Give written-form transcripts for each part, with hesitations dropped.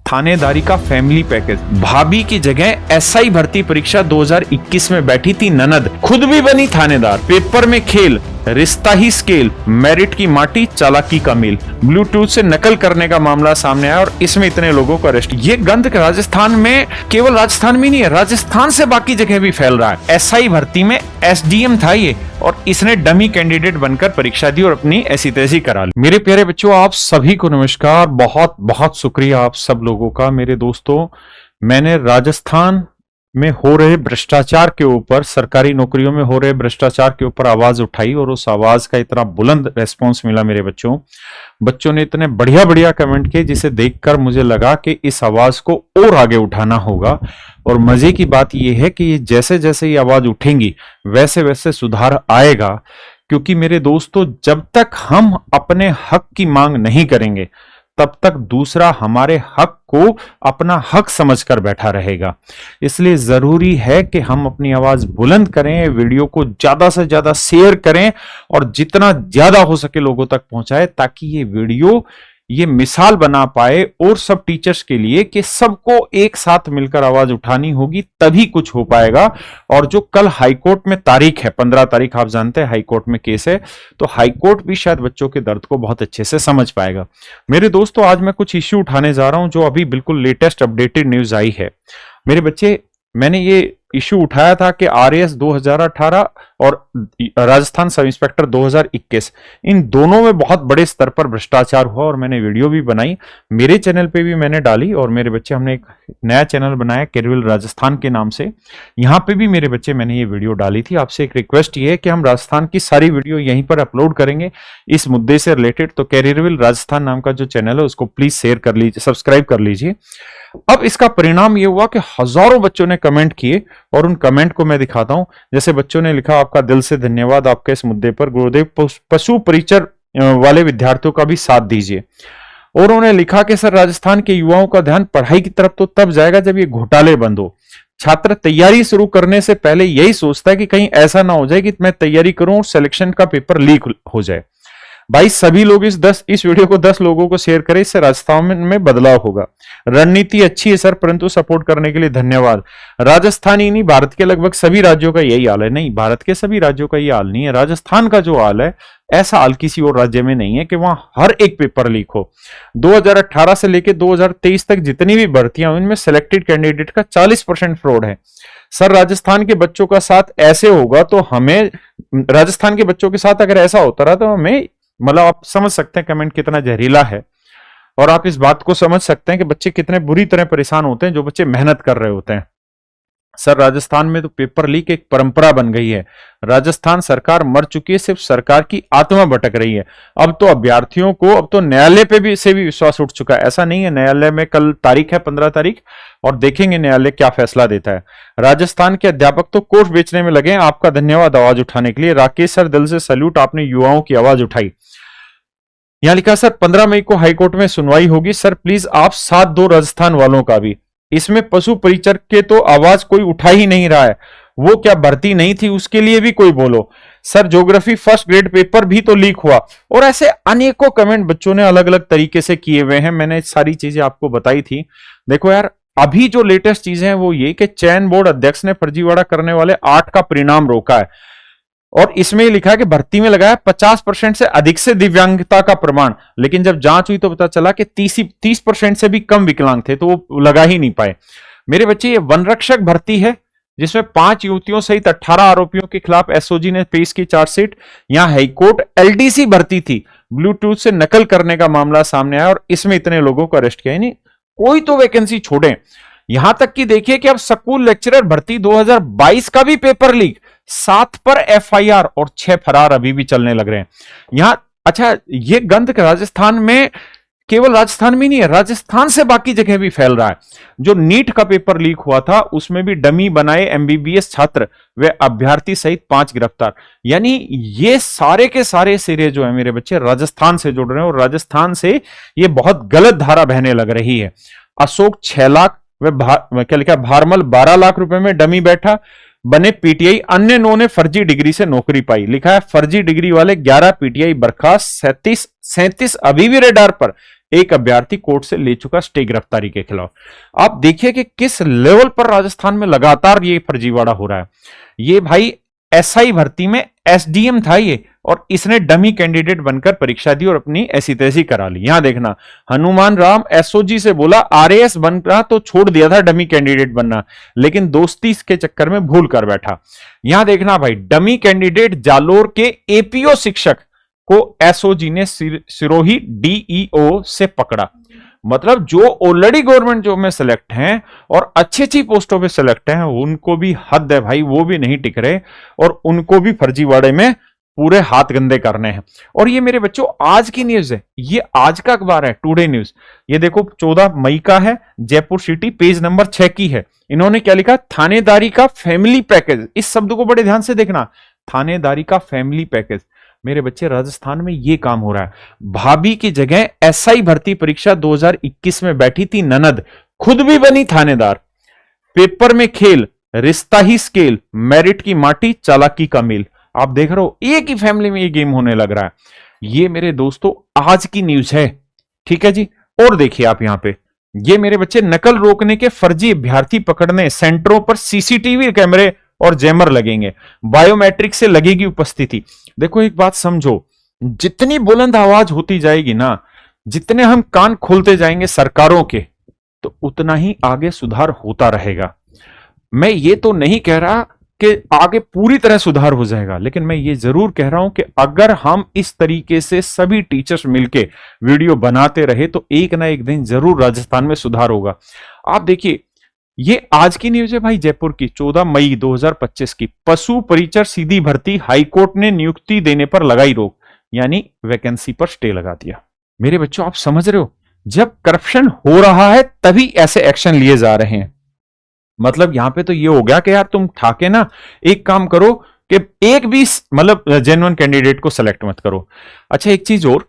थानेदारी का family package. भाभी की जगह एसआई भर्ती परीक्षा 2021 में बैठी थी ननद, खुद भी बनी थानेदार। पेपर में खेल, रिश्ता ही स्केल, मेरिट की माटी, चालाकी का मेल। ब्लूटूथ से नकल करने का मामला सामने आया और इसमें इतने लोगों को अरेस्ट। ये गंध राजस्थान में, केवल राजस्थान में नहीं है, राजस्थान से बाकी जगह भी फैल रहा है। एसआई भर्ती में एसडीएम था ये, और इसने डमी कैंडिडेट बनकर परीक्षा दी और अपनी ऐसी तैसी करा ली। मेरे प्यारे बच्चों, आप सभी को नमस्कार। बहुत बहुत शुक्रिया आप सब लोगों का। मेरे दोस्तों, मैंने राजस्थान में हो रहे भ्रष्टाचार के ऊपर, सरकारी नौकरियों में हो रहे भ्रष्टाचार के ऊपर आवाज उठाई और उस आवाज का इतना बुलंद रेस्पॉन्स मिला। मेरे बच्चों ने इतने बढ़िया बढ़िया कमेंट किए, जिसे देखकर मुझे लगा कि इस आवाज को और आगे उठाना होगा। और मजे की बात यह है कि ये जैसे जैसे ये आवाज उठेंगी वैसे वैसे सुधार आएगा। क्योंकि मेरे दोस्तों, जब तक हम अपने हक की मांग नहीं करेंगे तब तक दूसरा हमारे हक को अपना हक समझकर बैठा रहेगा। इसलिए जरूरी है कि हम अपनी आवाज बुलंद करें, वीडियो को ज्यादा से ज्यादा शेयर करें और जितना ज्यादा हो सके लोगों तक पहुंचाएं, ताकि ये वीडियो ये मिसाल बना पाए और सब टीचर्स के लिए कि सबको एक साथ मिलकर आवाज उठानी होगी, तभी कुछ हो पाएगा। और जो कल हाईकोर्ट में तारीख है, 15 तारीख, आप जानते हैं हाईकोर्ट में केस है, तो हाईकोर्ट भी शायद बच्चों के दर्द को बहुत अच्छे से समझ पाएगा। मेरे दोस्तों, आज मैं कुछ इश्यू उठाने जा रहा हूं जो अभी बिल्कुल लेटेस्ट अपडेटेड न्यूज आई है। मेरे बच्चे, मैंने ये इश्यू उठाया था कि आरएएस 2018 और राजस्थान सब इंस्पेक्टर 2021, इन दोनों में बहुत बड़े स्तर पर भ्रष्टाचार हुआ और मैंने वीडियो भी बनाई, मेरे चैनल पे भी मैंने डाली। और मेरे बच्चे, हमने एक नया चैनल बनाया केरविल राजस्थान के नाम से, यहाँ पे भी मेरे बच्चे मैंने ये वीडियो डाली थी। आपसे एक रिक्वेस्ट ये है कि हम राजस्थान की सारी वीडियो यहीं पर अपलोड करेंगे इस मुद्दे से रिलेटेड। तो केरविल राजस्थान नाम का जो चैनल है उसको प्लीज शेयर कर लीजिए, सब्सक्राइब कर लीजिए। अब इसका परिणाम यह हुआ कि हजारों बच्चों ने कमेंट किए और उन कमेंट को मैं दिखाता हूं। जैसे बच्चों ने लिखा, आपका दिल से धन्यवाद, आपके इस मुद्दे पर गुरुदेव पशु परिचर वाले विद्यार्थियों का भी साथ दीजिए। और उन्होंने लिखा कि सर, राजस्थान के युवाओं का ध्यान पढ़ाई की तरफ तो तब जाएगा जब ये घोटाले बंद हो। छात्र तैयारी शुरू करने से पहले यही सोचता है कि कहीं ऐसा ना हो जाए कि मैं तैयारी करूं और सिलेक्शन का पेपर लीक हो जाए। भाई, सभी लोग इस वीडियो को 10 लोगों को शेयर करें, इससे राजस्थान में बदलाव होगा। रणनीति अच्छी है सर, परंतु सपोर्ट करने के लिए धन्यवाद। राजस्थान ही नहीं, भारत के लगभग सभी राज्यों का यही हाल है। नहीं, भारत के सभी राज्यों का ये हाल नहीं है, राजस्थान का जो हाल है, ऐसा हाल किसी और राज्य में नहीं है कि वहां हर एक पेपर लीक हो। 2018 से लेकर 2023 तक जितनी भी भर्तियां हुई, इनमें सिलेक्टेड कैंडिडेट का 40% फ्रॉड है। सर, राजस्थान के बच्चों का साथ ऐसे होगा तो हमें, राजस्थान के बच्चों के साथ अगर ऐसा होता रहा तो हमें, मतलब आप समझ सकते हैं कमेंट कितना जहरीला है। और आप इस बात को समझ सकते हैं कि बच्चे कितने बुरी तरह परेशान होते हैं जो बच्चे मेहनत कर रहे होते हैं। सर, राजस्थान में तो पेपर लीक एक परंपरा बन गई है। राजस्थान सरकार मर चुकी है, सिर्फ सरकार की आत्मा भटक रही है। अब तो अभ्यर्थियों को, अब तो न्यायालय पे भी से भी विश्वास उठ चुका है। ऐसा नहीं है, न्यायालय में कल तारीख है 15 तारीख, और देखेंगे न्यायालय क्या फैसला देता है। राजस्थान के अध्यापक तो कोर्स बेचने में लगे हैं। आपका धन्यवाद आवाज उठाने के लिए। राकेश सर, दिल से सैल्यूट, आपने युवाओं की आवाज उठाई। यहां लिखा, सर 15 मई को हाईकोर्ट में सुनवाई होगी, सर प्लीज आप साथ दो राजस्थान वालों का भी। इसमें पशु परिचर के तो आवाज कोई उठा ही नहीं रहा है, वो क्या भर्ती नहीं थी, उसके लिए भी कोई बोलो। Sir, geography first grade paper भी तो लीक हुआ। और ऐसे अनेकों कमेंट बच्चों ने अलग अलग तरीके से किए हुए हैं। मैंने सारी चीजें आपको बताई थी। देखो यार, अभी जो लेटेस्ट चीजें हैं वो ये कि चयन बोर्ड अध्यक्ष ने फर्जीवाड़ा करने वाले 8 का परिणाम रोका है। और इसमें लिखा है कि भर्ती में लगाया 50% से अधिक से दिव्यांगता का प्रमाण, लेकिन जब जांच हुई तो पता चला कि 30% से भी कम विकलांग थे, तो वो लगा ही नहीं पाए। मेरे बच्चे, ये वनरक्षक भर्ती है जिसमें 5 युवतियों सहित 18 आरोपियों के खिलाफ एसओजी ने पेश की चार्जशीट। यहां हाईकोर्ट एलडीसी भर्ती थी, ब्लूटूथ से नकल करने का मामला सामने आया और इसमें इतने लोगों को अरेस्ट किया। नहीं, कोई तो वैकेंसी छोड़े। यहां तक कि देखिए कि अब स्कूल लेक्चरर भर्ती 2022 का भी पेपर लीक, 7 पर एफआईआर और 6 फरार अभी भी चलने लग रहे हैं। यहां, अच्छा, ये गंध राजस्थान में, केवल राजस्थान में नहीं है, राजस्थान से बाकी जगह भी फैल रहा है। जो नीट का पेपर लीक हुआ था उसमें भी डमी बनाए एमबीबीएस छात्र व अभ्यर्थी सहित 5 गिरफ्तार। यानी ये सारे के सारे सिरे जो है मेरे बच्चे राजस्थान से जुड़ रहे हैं और राजस्थान से ये बहुत गलत धारा बहने लग रही है। अशोक 6 लाख क्या लिखा, भारमल 12 लाख रुपए में डमी बैठा, बने पीटीआई, अन्य 9 ने फर्जी डिग्री से नौकरी पाई। लिखा है फर्जी डिग्री वाले 11 पीटीआई बर्खास्त, 37 अभी भी रेडार पर। एक अभ्यर्थी कोर्ट से ले चुका स्टे गिरफ्तारी के खिलाफ। आप देखिए कि किस लेवल पर राजस्थान में लगातार ये फर्जीवाड़ा हो रहा है। ये भाई एसआई भर्ती में एसडीएम था ये, और इसने डमी कैंडिडेट बनकर परीक्षा दी और अपनी ऐसी तैसी करा ली। यहां देखना, हनुमान राम एसओजी से बोला आरएएस बन रहा तो छोड़ दिया था डमी कैंडिडेट बनना, लेकिन दोस्ती के चक्कर में भूल कर बैठा। यहां देखना भाई, डमी कैंडिडेट जालोर के एपीओ शिक्षक को एसओजी ने सिरोही डीईओ से पकड़ा। मतलब जो ऑलरेडी गवर्नमेंट जॉब में सिलेक्ट हैं और अच्छी अच्छी पोस्टों पे सिलेक्ट हैं, उनको भी हद है भाई, वो भी नहीं टिक रहे और उनको भी फर्जीवाड़े में पूरे हाथ गंदे करने हैं। और ये मेरे बच्चों आज की न्यूज है, ये आज का अखबार है टुडे न्यूज। ये देखो 14 मई का है, जयपुर सिटी, पेज नंबर 6 की है। इन्होंने क्या लिखा, थानेदारी का फैमिली पैकेज। इस शब्द को बड़े ध्यान से देखना, थानेदारी का फैमिली पैकेज। मेरे बच्चे राजस्थान में ये काम हो रहा है। भाभी की जगह एसआई भर्ती परीक्षा 2021 में बैठी थी ननद, खुद भी बनी थानेदार। पेपर में खेल, रिश्ता ही स्केल, मेरिट की माटी, चालाकी का मेल। आप देख रहे हो, एक ही फैमिली में ये गेम होने लग रहा है। ये मेरे दोस्तों आज की न्यूज है, ठीक है जी। और देखिए आप यहां पे, ये मेरे बच्चे नकल रोकने के फर्जी अभ्यर्थी पकड़ने, सेंटरों पर सीसीटीवी कैमरे और जैमर लगेंगे, बायोमेट्रिक से लगेगी उपस्थिति। देखो एक बात समझो, जितनी बुलंद आवाज होती जाएगी ना, जितने हम कान खोलते जाएंगे सरकारों के, तो उतना ही आगे सुधार होता रहेगा। मैं ये तो नहीं कह रहा कि आगे पूरी तरह सुधार हो जाएगा, लेकिन मैं ये जरूर कह रहा हूं कि अगर हम इस तरीके से सभी टीचर्स मिलके वीडियो बनाते रहे तो एक ना एक दिन जरूर राजस्थान में सुधार होगा। आप देखिए, ये आज की न्यूज है भाई, जयपुर की 14 मई 2025 की। पशु परिचर सीधी भर्ती, हाईकोर्ट ने नियुक्ति देने पर लगाई रोक, यानी वैकेंसी पर स्टे लगा दिया। मेरे बच्चों आप समझ रहे हो, जब करप्शन हो रहा है तभी ऐसे एक्शन लिए जा रहे हैं। मतलब यहां पे तो ये हो गया कि यार तुम ठाके ना एक काम करो कि एक भी मतलब जेन्युइन कैंडिडेट को सेलेक्ट मत करो। अच्छा एक चीज और,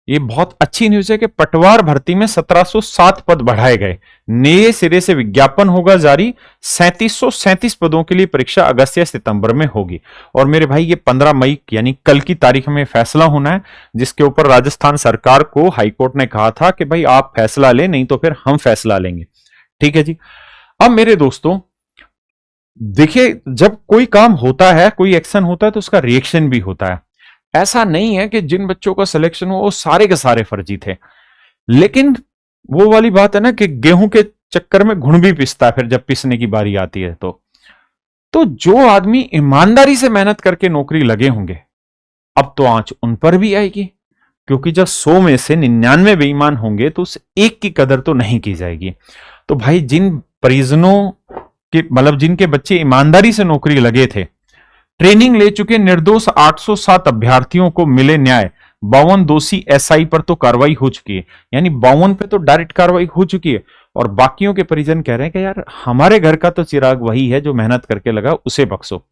ये बहुत अच्छी न्यूज है कि पटवार भर्ती में 1707 पद बढ़ाए गए, नए सिरे से विज्ञापन होगा जारी। 3737 पदों के लिए परीक्षा अगस्त या सितंबर में होगी। और मेरे भाई ये 15 मई यानी कल की तारीख में फैसला होना है, जिसके ऊपर राजस्थान सरकार को हाईकोर्ट ने कहा था कि भाई आप फैसला लें, नहीं तो फिर हम फैसला लेंगे। ठीक है जी। अब मेरे दोस्तों देखिए, जब कोई काम होता है, कोई एक्शन होता है, तो उसका रिएक्शन भी होता है। ऐसा नहीं है कि जिन बच्चों का सिलेक्शन हो वो सारे के सारे फर्जी थे, लेकिन वो वाली बात है ना कि गेहूं के चक्कर में घुन भी पिसता है फिर जब पिसने की बारी आती है। तो जो आदमी ईमानदारी से मेहनत करके नौकरी लगे होंगे, अब तो आंच उन पर भी आएगी, क्योंकि जब 100 में से 99 बेईमान होंगे तो उस एक की कदर तो नहीं की जाएगी। तो भाई जिन परिजनों के मतलब जिनके बच्चे ईमानदारी से नौकरी लगे थे, ट्रेनिंग ले चुके निर्दोष 807 अभ्यर्थियों को मिले न्याय। 52 दोषी एसआई पर तो कार्रवाई हो चुकी है, यानी 52 पे तो डायरेक्ट कार्रवाई हो चुकी है। और बाकियों के परिजन कह रहे हैं कि यार हमारे घर का तो चिराग वही है जो मेहनत करके लगा, उसे बख्शो।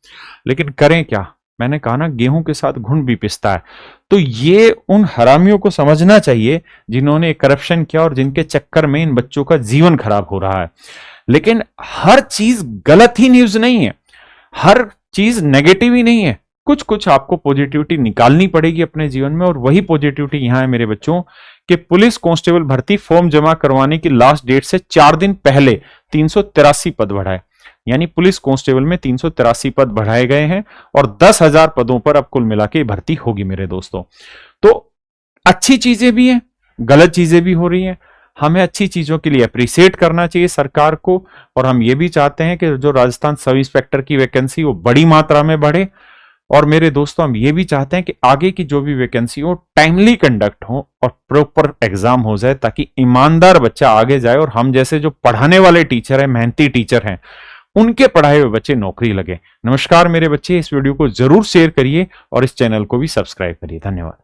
लेकिन करें क्या, मैंने कहा ना गेहूं के साथ घुन भी पिसता है। तो ये उन हरामियों को समझना चाहिए जिन्होंने करप्शन किया और जिनके चक्कर में इन बच्चों का जीवन खराब हो रहा है। लेकिन हर चीज गलत ही न्यूज नहीं है, हर चीज नेगेटिव ही नहीं है। कुछ कुछ आपको पॉजिटिविटी निकालनी पड़ेगी अपने जीवन में, और वही पॉजिटिविटी यहां है मेरे बच्चों कि पुलिस कांस्टेबल भर्ती फॉर्म जमा करवाने की लास्ट डेट से 4 दिन पहले 383 पद बढ़ाए, यानी पुलिस कांस्टेबल में 383 पद बढ़ाए गए हैं और 10,000 पदों पर अब कुल मिला के भर्ती होगी मेरे दोस्तों। तो अच्छी चीजें भी हैं, गलत चीजें भी हो रही हैं। हमें अच्छी चीजों के लिए अप्रिशिएट करना चाहिए सरकार को, और हम ये भी चाहते हैं कि जो राजस्थान सब इंस्पेक्टर की वैकेंसी वो बड़ी मात्रा में बढ़े। और मेरे दोस्तों हम ये भी चाहते हैं कि आगे की जो भी वैकेंसी हो टाइमली कंडक्ट हो और प्रॉपर एग्जाम हो जाए, ताकि ईमानदार बच्चा आगे जाए और हम जैसे जो पढ़ाने वाले टीचर हैं, मेहनती टीचर हैं, उनके पढ़ाए हुए बच्चे नौकरी लगे। नमस्कार मेरे बच्चे, इस वीडियो को जरूर शेयर करिए और इस चैनल को भी सब्सक्राइब करिए। धन्यवाद।